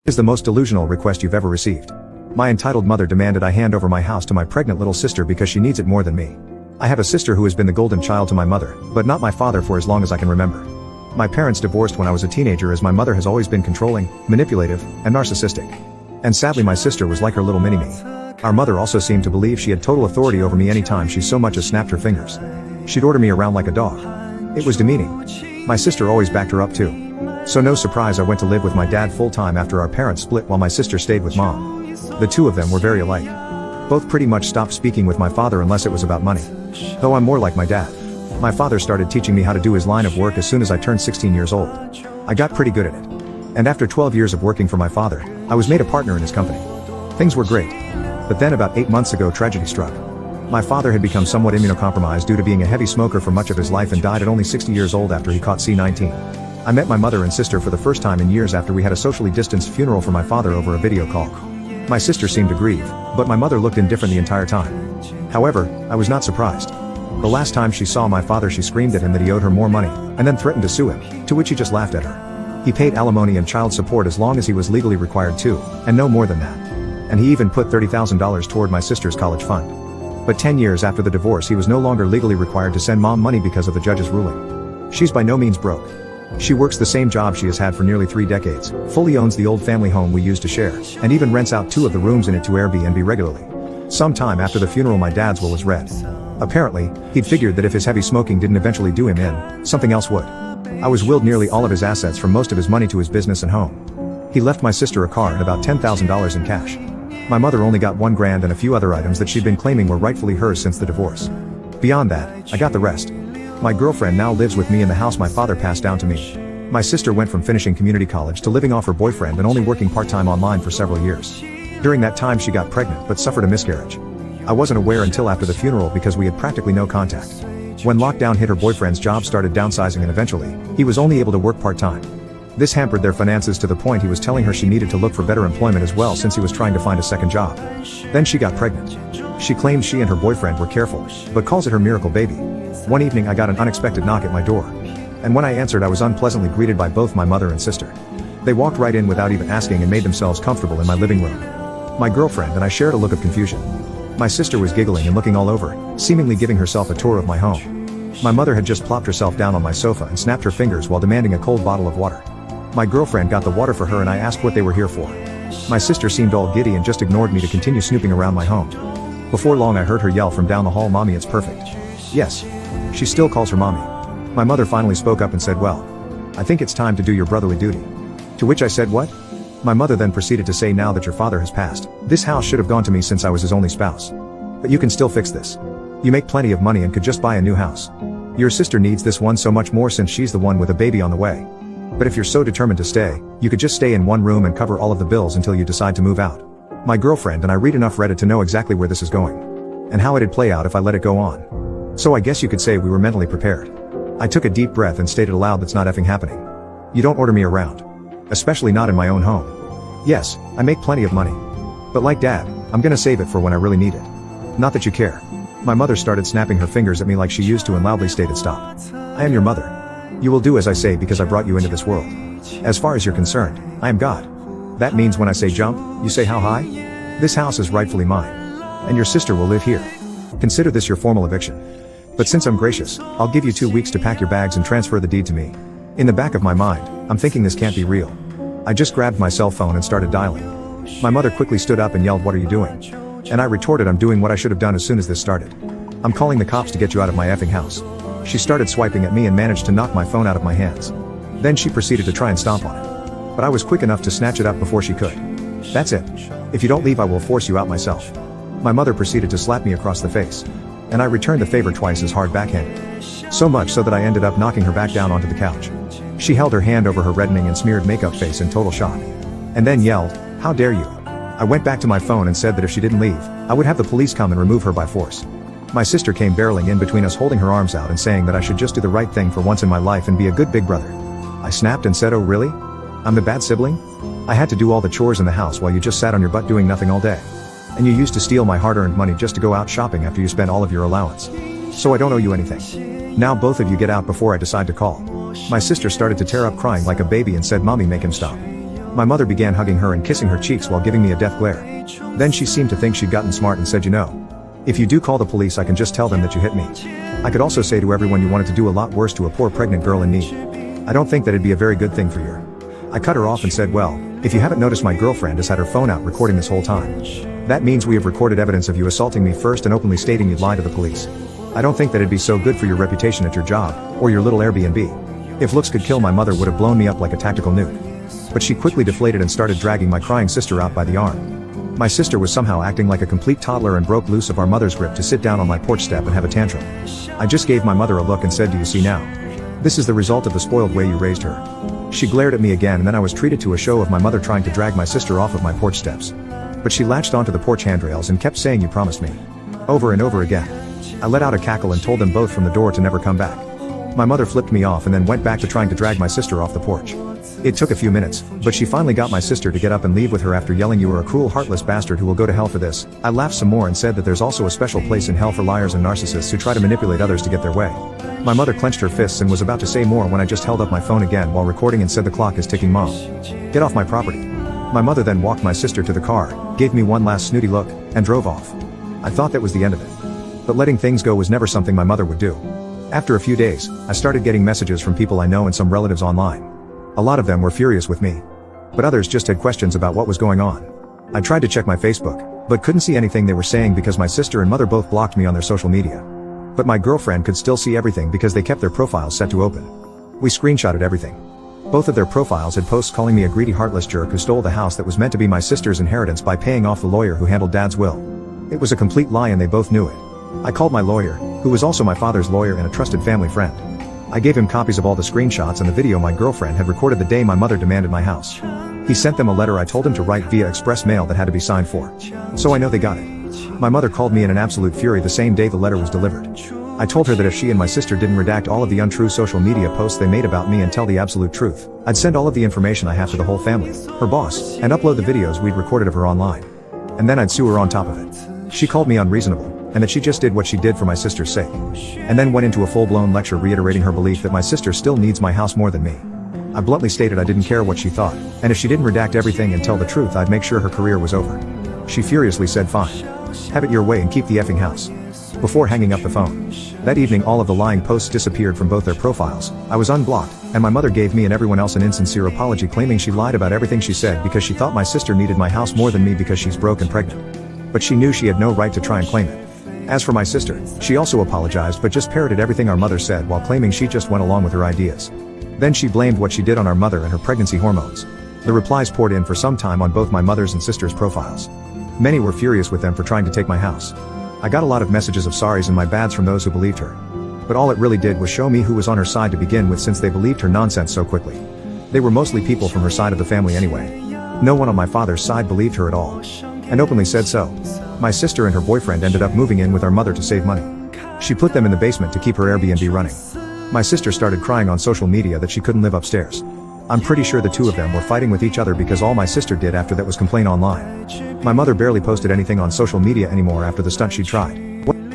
Is the most delusional request you've ever received. My entitled mother demanded I hand over my house to my pregnant little sister because she needs it more than me. I have a sister who has been the golden child to my mother, but not my father for as long as I can remember. My parents divorced when I was a teenager as my mother has always been controlling, manipulative, and narcissistic. And sadly my sister was like her little mini-me. Our mother also seemed to believe she had total authority over me anytime she so much as snapped her fingers. She'd order me around like a dog. It was demeaning. My sister always backed her up too. So no surprise I went to live with my dad full-time after our parents split while my sister stayed with mom. The two of them were very alike. Both pretty much stopped speaking with my father unless it was about money. Though I'm more like my dad. My father started teaching me how to do his line of work as soon as I turned 16 years old. I got pretty good at it. And after 12 years of working for my father, I was made a partner in his company. Things were great. But then about 8 months ago tragedy struck. My father had become somewhat immunocompromised due to being a heavy smoker for much of his life and died at only 60 years old after he caught C-19. I met my mother and sister for the first time in years after we had a socially distanced funeral for my father over a video call. My sister seemed to grieve, but my mother looked indifferent the entire time. However, I was not surprised. The last time she saw my father she screamed at him that he owed her more money, and then threatened to sue him, to which he just laughed at her. He paid alimony and child support as long as he was legally required to, and no more than that. And he even put $30,000 toward my sister's college fund. But 10 years after the divorce he was no longer legally required to send mom money because of the judge's ruling. She's by no means broke. She works the same job she has had for nearly 3 decades, fully owns the old family home we used to share, and even rents out 2 of the rooms in it to Airbnb regularly. Sometime after the funeral my dad's will was read. Apparently, he'd figured that if his heavy smoking didn't eventually do him in, something else would. I was willed nearly all of his assets from most of his money to his business and home. He left my sister a car and about $10,000 in cash. My mother only got $1,000 and a few other items that she'd been claiming were rightfully hers since the divorce. Beyond that, I got the rest. My girlfriend now lives with me in the house my father passed down to me. My sister went from finishing community college to living off her boyfriend and only working part-time online for several years. During that time she got pregnant but suffered a miscarriage. I wasn't aware until after the funeral because we had practically no contact. When lockdown hit her boyfriend's job started downsizing and eventually, he was only able to work part-time. This hampered their finances to the point he was telling her she needed to look for better employment as well since he was trying to find a second job. Then she got pregnant. She claimed she and her boyfriend were careful, but calls it her miracle baby. One evening I got an unexpected knock at my door. And when I answered I was unpleasantly greeted by both my mother and sister. They walked right in without even asking and made themselves comfortable in my living room. My girlfriend and I shared a look of confusion. My sister was giggling and looking all over, seemingly giving herself a tour of my home. My mother had just plopped herself down on my sofa and snapped her fingers while demanding a cold bottle of water. My girlfriend got the water for her and I asked what they were here for. My sister seemed all giddy and just ignored me to continue snooping around my home. Before long I heard her yell from down the hall, "Mommy, it's perfect." Yes. She still calls her mommy. My mother finally spoke up and said, "Well, I think it's time to do your brotherly duty." To which I said, "What?" My mother then proceeded to say, "Now that your father has passed, this house should have gone to me since I was his only spouse. But you can still fix this. You make plenty of money and could just buy a new house. Your sister needs this one so much more since she's the one with a baby on the way. But if you're so determined to stay, you could just stay in one room and cover all of the bills until you decide to move out." My girlfriend and I read enough Reddit to know exactly where this is going. And how it'd play out if I let it go on. So I guess you could say we were mentally prepared. I took a deep breath and stated aloud, "That's not effing happening. You don't order me around. Especially not in my own home. Yes, I make plenty of money. But like Dad, I'm gonna save it for when I really need it. Not that you care." My mother started snapping her fingers at me like she used to and loudly stated, "Stop. I am your mother. You will do as I say because I brought you into this world. As far as you're concerned, I am God. That means when I say jump, you say how high? This house is rightfully mine. And your sister will live here. Consider this your formal eviction. But since I'm gracious, I'll give you 2 weeks to pack your bags and transfer the deed to me." In the back of my mind, I'm thinking this can't be real. I just grabbed my cell phone and started dialing. My mother quickly stood up and yelled, "What are you doing?" And I retorted, "I'm doing what I should have done as soon as this started. I'm calling the cops to get you out of my effing house." She started swiping at me and managed to knock my phone out of my hands. Then she proceeded to try and stomp on it. But I was quick enough to snatch it up before she could. "That's it. If you don't leave I will force you out myself." My mother proceeded to slap me across the face. And I returned the favor twice as hard backhanded. So much so that I ended up knocking her back down onto the couch. She held her hand over her reddening and smeared makeup face in total shock. And then yelled, "How dare you?" I went back to my phone and said that if she didn't leave, I would have the police come and remove her by force. My sister came barreling in between us holding her arms out and saying that I should just do the right thing for once in my life and be a good big brother. I snapped and said, "Oh really? I'm the bad sibling? I had to do all the chores in the house while you just sat on your butt doing nothing all day. And you used to steal my hard-earned money just to go out shopping after you spent all of your allowance. So I don't owe you anything. Now both of you get out before I decide to call." My sister started to tear up crying like a baby and said, "Mommy, make him stop. My mother began hugging her and kissing her cheeks while giving me a death glare. Then she seemed to think she'd gotten smart and said, if you do call the police, I can just tell them that you hit me. I could also say to everyone you wanted to do a lot worse to a poor pregnant girl in need. I don't think that'd be a very good thing for you. I cut her off and said, well, if you haven't noticed, my girlfriend has had her phone out recording this whole time. That means we have recorded evidence of you assaulting me first and openly stating you'd lie to the police. I don't think that it'd be so good for your reputation at your job, or your little Airbnb. If looks could kill, my mother would have blown me up like a tactical nuke. But she quickly deflated and started dragging my crying sister out by the arm. My sister was somehow acting like a complete toddler and broke loose of our mother's grip to sit down on my porch step and have a tantrum. I just gave my mother a look and said, do you see now? This is the result of the spoiled way you raised her. She glared at me again, and then I was treated to a show of my mother trying to drag my sister off of my porch steps. But she latched onto the porch handrails and kept saying, you promised me. Over and over again. I let out a cackle and told them both from the door to never come back. My mother flipped me off and then went back to trying to drag my sister off the porch. It took a few minutes, but she finally got my sister to get up and leave with her after yelling, you are a cruel, heartless bastard who will go to hell for this. I laughed some more and said that there's also a special place in hell for liars and narcissists who try to manipulate others to get their way. My mother clenched her fists and was about to say more when I just held up my phone again while recording and said, the clock is ticking, Mom. Get off my property. My mother then walked my sister to the car, gave me one last snooty look, and drove off. I thought that was the end of it. But letting things go was never something my mother would do. After a few days, I started getting messages from people I know and some relatives online. A lot of them were furious with me. But others just had questions about what was going on. I tried to check my Facebook, but couldn't see anything they were saying because my sister and mother both blocked me on their social media. But my girlfriend could still see everything because they kept their profiles set to open. We screenshotted everything. Both of their profiles had posts calling me a greedy, heartless jerk who stole the house that was meant to be my sister's inheritance by paying off the lawyer who handled Dad's will. It was a complete lie and they both knew it. I called my lawyer, who was also my father's lawyer and a trusted family friend. I gave him copies of all the screenshots and the video my girlfriend had recorded the day my mother demanded my house. He sent them a letter I told him to write via express mail that had to be signed for. So I know they got it. My mother called me in an absolute fury the same day the letter was delivered. I told her that if she and my sister didn't redact all of the untrue social media posts they made about me and tell the absolute truth, I'd send all of the information I have to the whole family, her boss, and upload the videos we'd recorded of her online. And then I'd sue her on top of it. She called me unreasonable, and that she just did what she did for my sister's sake. And then went into a full-blown lecture reiterating her belief that my sister still needs my house more than me. I bluntly stated I didn't care what she thought, and if she didn't redact everything and tell the truth, I'd make sure her career was over. She furiously said, fine. Have it your way and keep the effing house. Before hanging up the phone. That evening all of the lying posts disappeared from both their profiles. I was unblocked, and my mother gave me and everyone else an insincere apology claiming she lied about everything she said because she thought my sister needed my house more than me because she's broke and pregnant. But she knew she had no right to try and claim it. As for my sister, she also apologized but just parroted everything our mother said while claiming she just went along with her ideas. Then she blamed what she did on our mother and her pregnancy hormones. The replies poured in for some time on both my mother's and sister's profiles. Many were furious with them for trying to take my house. I got a lot of messages of sorries and my bads from those who believed her. But all it really did was show me who was on her side to begin with, since they believed her nonsense so quickly. They were mostly people from her side of the family anyway. No one on my father's side believed her at all. And openly said so. My sister and her boyfriend ended up moving in with our mother to save money. She put them in the basement to keep her Airbnb running. My sister started crying on social media that she couldn't live upstairs. I'm pretty sure the two of them were fighting with each other because all my sister did after that was complain online. My mother barely posted anything on social media anymore after the stunt she tried.